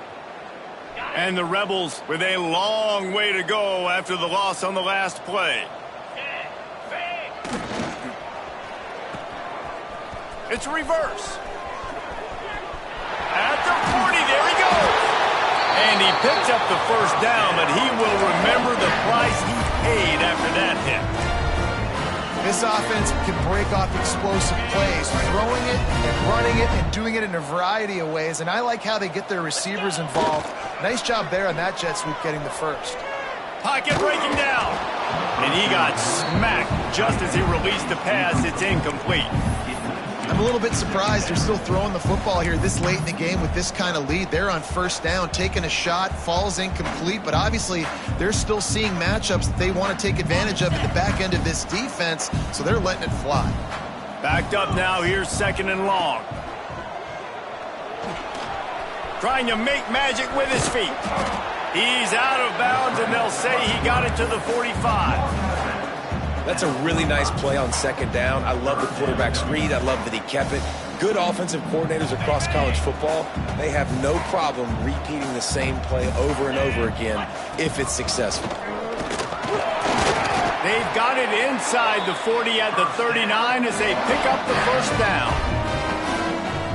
And the Rebels with a long way to go after the loss on the last play. It's reverse. At the 40, there he goes. And he picks up the first down, but he will remember the price he paid after that hit. This offense can break off explosive plays, throwing it and running it and doing it in a variety of ways. And I like how they get their receivers involved. Nice job there on that jet sweep getting the first. Pocket breaking down. And he got smacked just as he released the pass. It's incomplete. I'm a little bit surprised they're still throwing the football here this late in the game with this kind of lead. They're on first down, taking a shot, falls incomplete, but obviously they're still seeing matchups that they want to take advantage of at the back end of this defense, so they're letting it fly. Backed up now, here's second and long. Trying to make magic with his feet. He's out of bounds, and they'll say he got it to the 45. That's a really nice play on second down. I love the quarterback's read. I love that he kept it. Good offensive coordinators across college football, they have no problem repeating the same play over and over again if it's successful. They've got it inside the 40 at the 39 as they pick up the first down.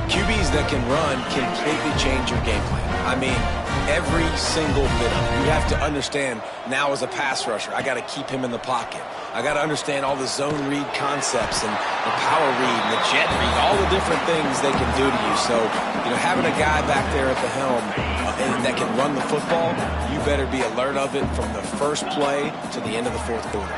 QBs that can run completely change your game plan. I mean, every single bit of it. You have to understand now as a pass rusher, I got to keep him in the pocket. I got to understand all the zone read concepts and the power read and the jet read, all the different things they can do to you. So, having a guy back there at the helm that can run the football, you better be alert of it from the first play to the end of the fourth quarter.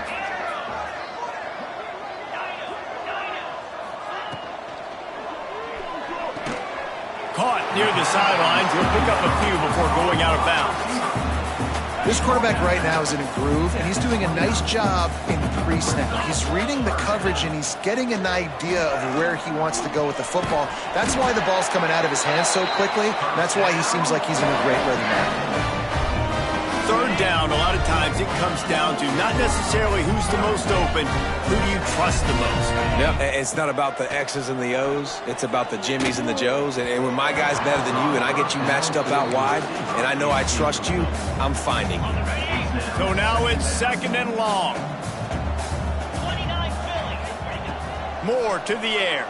Caught near the sidelines. He'll pick up a few before going out of bounds. This quarterback right now is in a groove, and he's doing a nice job in pre-snap. He's reading the coverage, and he's getting an idea of where he wants to go with the football. That's why the ball's coming out of his hands so quickly. That's why he seems like he's in a great rhythm now. Third down, a lot of times it comes down to not necessarily who's the most open, who do you trust the most? Yeah, it's not about the X's and the O's. It's about the Jimmies and the Joes. And when my guy's better than you and I get you matched up out wide and I know I trust you, I'm finding you. So now it's second and long. Moore to the air.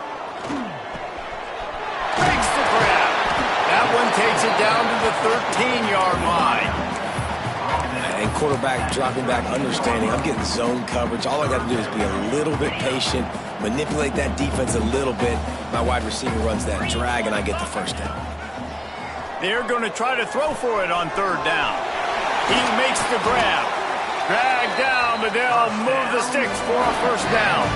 Makes the grab. That one takes it down to the 13-yard line. And quarterback dropping back, understanding I'm getting zone coverage. All I got to do is be a little bit patient, manipulate that defense a little bit. My wide receiver runs that drag, and I get the first down. They're going to try to throw for it on third down. He makes the grab. Drag down, but they'll move the sticks for a first down.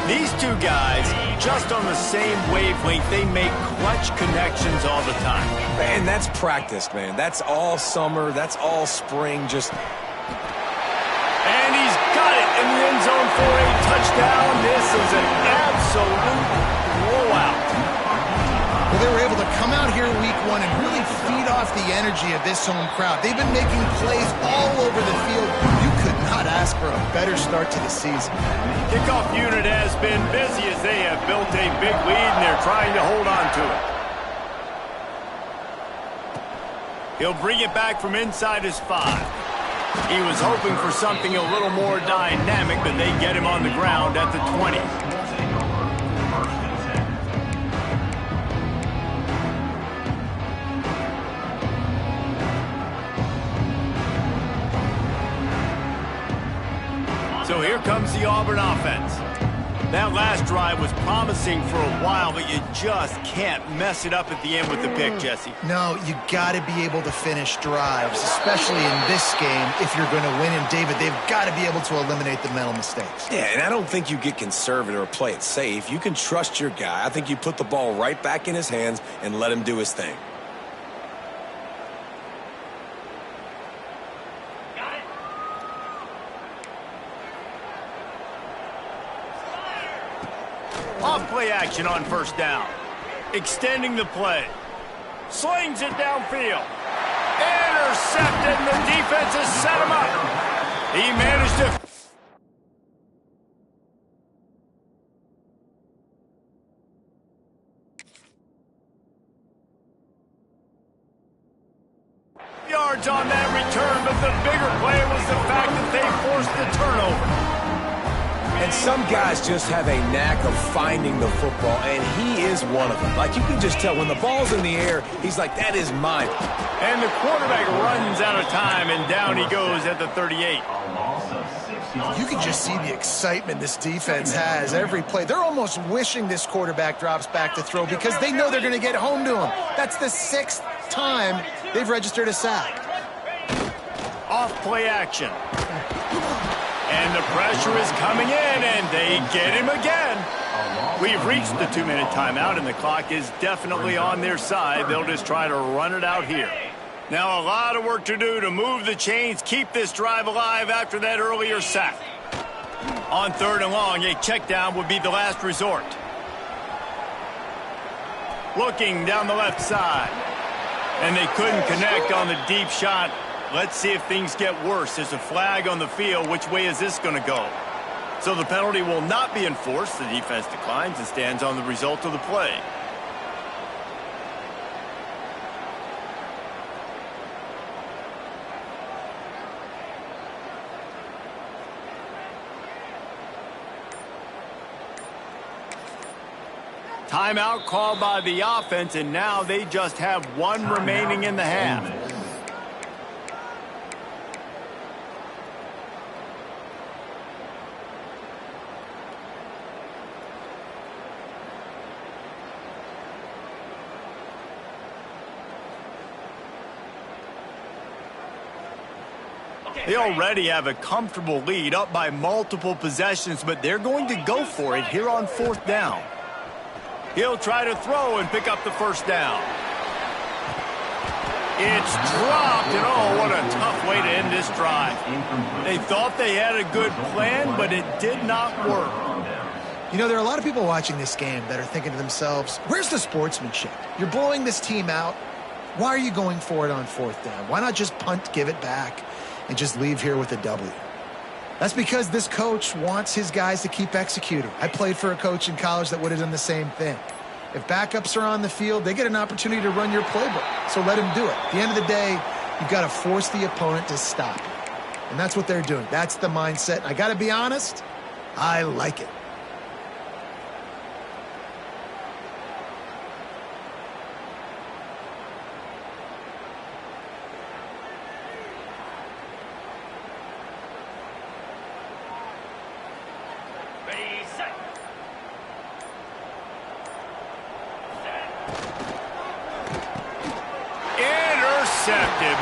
These two guys, just on the same wavelength, they make clutch connections all the time. And that's practice, man. That's all summer. That's all spring. And he's got it in the end zone for a touchdown. This is an absolute blowout. Well, they were able to come out here week one and really feed off the energy of this home crowd. They've been making plays all over the field. You could not ask for a better start to the season. Kickoff unit has been busy as they have built a big lead and they're trying to hold on to it. He'll bring it back from inside his 5. He was hoping for something a little more dynamic, but they get him on the ground at the 20. So here comes the Auburn offense. That last drive was promising for a while, but you just can't mess it up at the end with the pick, Jesse. No, you got to be able to finish drives, especially in this game if you're going to win. And, David, they've got to be able to eliminate the mental mistakes. Yeah, and I don't think you get conservative or play it safe. You can trust your guy. I think you put the ball right back in his hands and let him do his thing. Off-play action on first down. Extending the play. Slings it downfield. Intercepted, and the defense has set him up. He managed to... yards on that return, but the bigger play was the fact that they forced the turnover. And some guys just have a knack of finding the football, and he is one of them. Like, you can just tell when the ball's in the air, he's like, that is mine. And the quarterback runs out of time, and down he goes at the 38. You can just see the excitement this defense has every play. They're almost wishing this quarterback drops back to throw because they know they're going to get home to him. That's the 6th time they've registered a sack. Off-play action. And the pressure is coming in, and they get him again. We've reached the 2-minute timeout, and the clock is definitely on their side. They'll just try to run it out here. Now a lot of work to do to move the chains, keep this drive alive after that earlier sack. On third and long, a check down would be the last resort. Looking down the left side. And they couldn't connect on the deep shot Let's see if things get worse. There's a flag on the field. Which way is this going to go? So the penalty will not be enforced. The defense declines and stands on the result of the play. Timeout called by the offense, and now they just have one remaining in the half. They already have a comfortable lead, up by multiple possessions, but they're going to go for it here on 4th down. He'll try to throw and pick up the first down. It's dropped, and oh, what a tough way to end this drive. They thought they had a good plan, but it did not work. You know, there are a lot of people watching this game that are thinking to themselves, where's the sportsmanship? You're blowing this team out. Why are you going for it on 4th down? Why not just punt, give it back, and just leave here with a W? That's because this coach wants his guys to keep executing. I played for a coach in college that would have done the same thing. If backups are on the field, they get an opportunity to run your playbook, so let him do it. At the end of the day, you've got to force the opponent to stop. And that's what they're doing. That's the mindset. I got to be honest, I like it.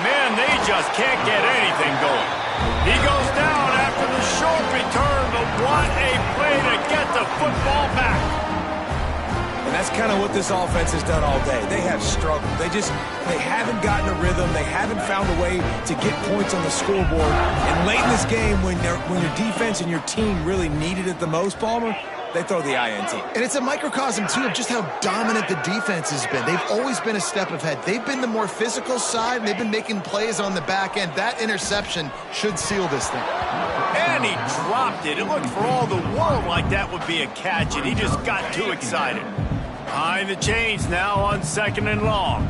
Man, they just can't get anything going. He goes down after the short return, but what a play to get the football back. And that's kind of what this offense has done all day. They have struggled. They haven't gotten a rhythm. They haven't found a way to get points on the scoreboard. And late in this game, when your defense and your team really needed it the most, Palmer, they throw the INT. And it's a microcosm, too, of just how dominant the defense has been. They've always been a step ahead. They've been the more physical side, and they've been making plays on the back end. That interception should seal this thing. And he dropped it. It looked for all the world like that would be a catch, and he just got too excited. Behind the chains now on 2nd and long.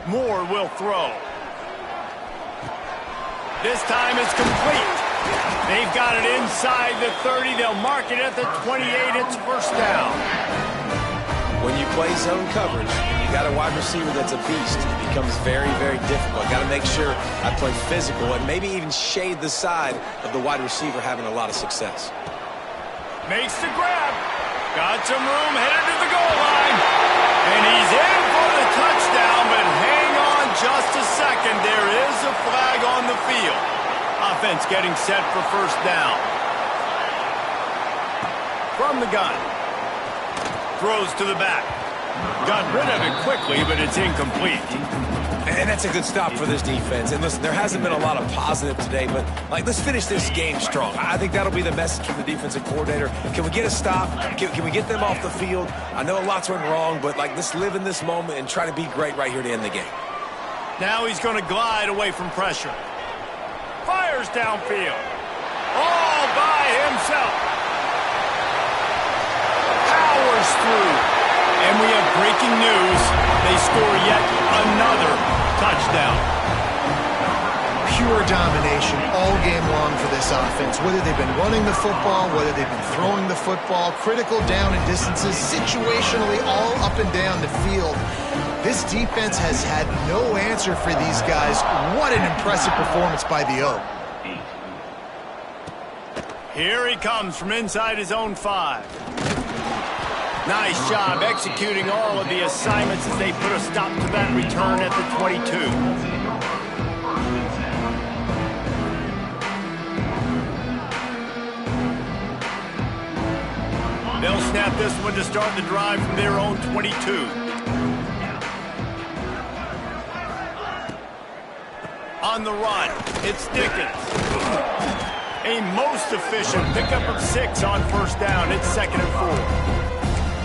Moore will throw. This time it's complete. They've got it inside the 30. They'll mark it at the 28. It's first down. When you play zone coverage, you got a wide receiver that's a beast. It becomes very, very difficult. Got to make sure I play physical and maybe even shade the side of the wide receiver having a lot of success. Makes the grab. Got some room, headed to the goal line. And he's in for the touchdown, but hang on just a second. There is a flag on the field. Offense getting set for first down. From the gun. Throws to the back. Got rid of it quickly, but it's incomplete. And that's a good stop for this defense. And listen, there hasn't been a lot of positive today, but let's finish this game strong. I think that'll be the message from the defensive coordinator. Can we get a stop? Can we get them off the field? I know a lot's went wrong, but let's live in this moment and try to be great right here to end the game. Now he's going to glide away from pressure. Fires downfield. All by himself. Powers through. And we have breaking news. They score yet another touchdown. Pure domination all game long for this offense. Whether they've been running the football, whether they've been throwing the football, critical down and distances, situationally all up and down the field. This defense has had no answer for these guys. What an impressive performance by the O. Here he comes from inside his own 5. Nice job executing all of the assignments as they put a stop to that return at the 22. They'll snap this one to start the drive from their own 22. On the run, it's Dickens. A most efficient pickup of 6 on first down. It's 2nd and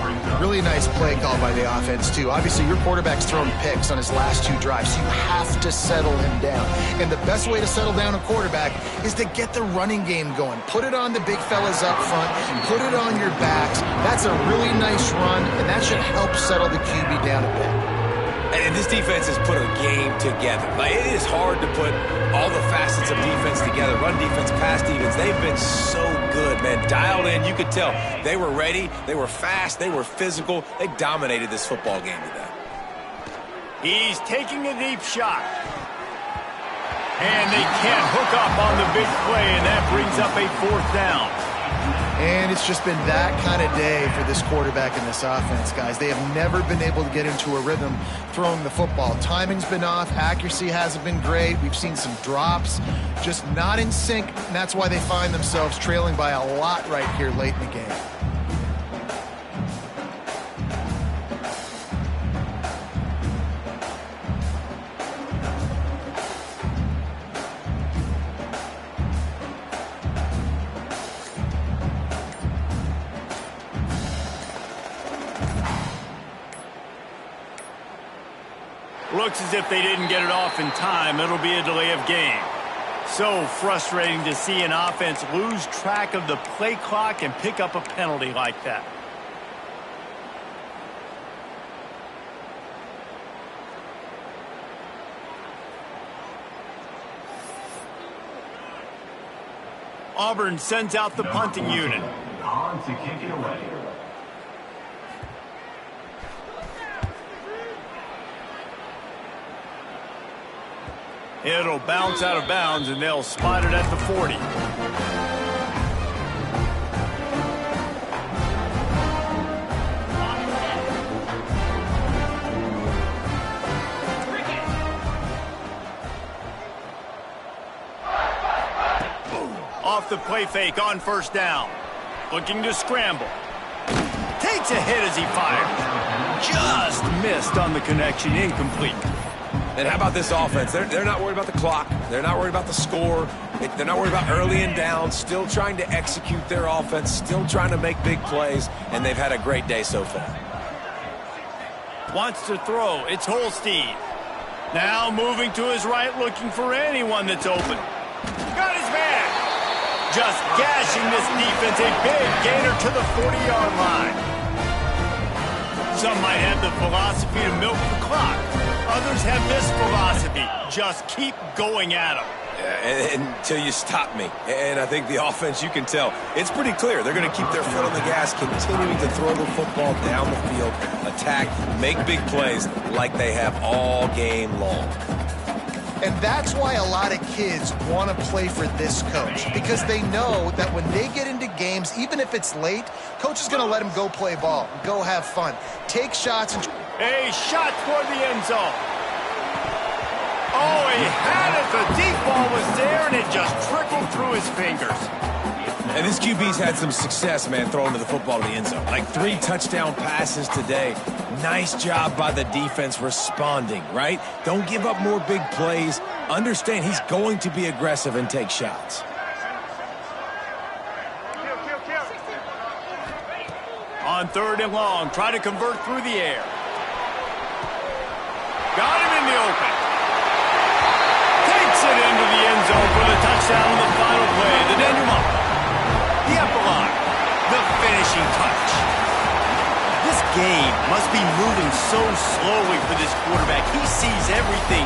4. Really nice play call by the offense, too. Obviously, your quarterback's thrown picks on his last 2 drives, so you have to settle him down. And the best way to settle down a quarterback is to get the running game going. Put it on the big fellas up front. Put it on your backs. That's a really nice run, and that should help settle the QB down a bit. And this defense has put a game together. Like, it is hard to put all the facets of defense together. Run defense, pass defense. They've been so good, man. Dialed in. You could tell they were ready. They were fast. They were physical. They dominated this football game today. He's taking a deep shot. And they can't hook up on the big play, and that brings up a 4th down. And it's just been that kind of day for this quarterback and this offense, guys. They have never been able to get into a rhythm throwing the football. Timing's been off. Accuracy hasn't been great. We've seen some drops, just not in sync. And that's why they find themselves trailing by a lot right here late in the game. Looks as if they didn't get it off in time. It'll be a delay of game. So frustrating to see an offense lose track of the play clock and pick up a penalty like that. Auburn sends out the punting unit. On to kick it away. It'll bounce out of bounds, and they'll spot it at the 40. Off the play fake on 1st down. Looking to scramble. Takes a hit as he fires. Just missed on the connection, incomplete. And how about this offense? They're not worried about the clock. They're not worried about the score. They're not worried about early and down. Still trying to execute their offense. Still trying to make big plays. And they've had a great day so far. Wants to throw. It's Holstein. Now moving to his right, looking for anyone that's open. Got his man. Just gashing this defense. A big gainer to the 40-yard line. Some might have the philosophy to milk the clock. Others have this philosophy. Just keep going at them. Yeah, until you stop me. And I think the offense, you can tell, it's pretty clear. They're going to keep their foot on the gas, continuing to throw the football down the field, attack, make big plays like they have all game long. And that's why a lot of kids want to play for this coach, because they know that when they get into games, even if it's late, coach is going to let them go play ball, go have fun, take shots. And a shot toward the end zone. Oh, he had it. The deep ball was there, and it just trickled through his fingers. And this QB's had some success, man, throwing to the football to the end zone. Like 3 touchdown passes today. Nice job by the defense responding, right? Don't give up more big plays. Understand he's going to be aggressive and take shots. On 3rd and long, try to convert through the air. Got him in the open. Takes it into the end zone for the touchdown on the final play. The denouement. The epilogue. The finishing touch. This game must be moving so slowly for this quarterback. He sees everything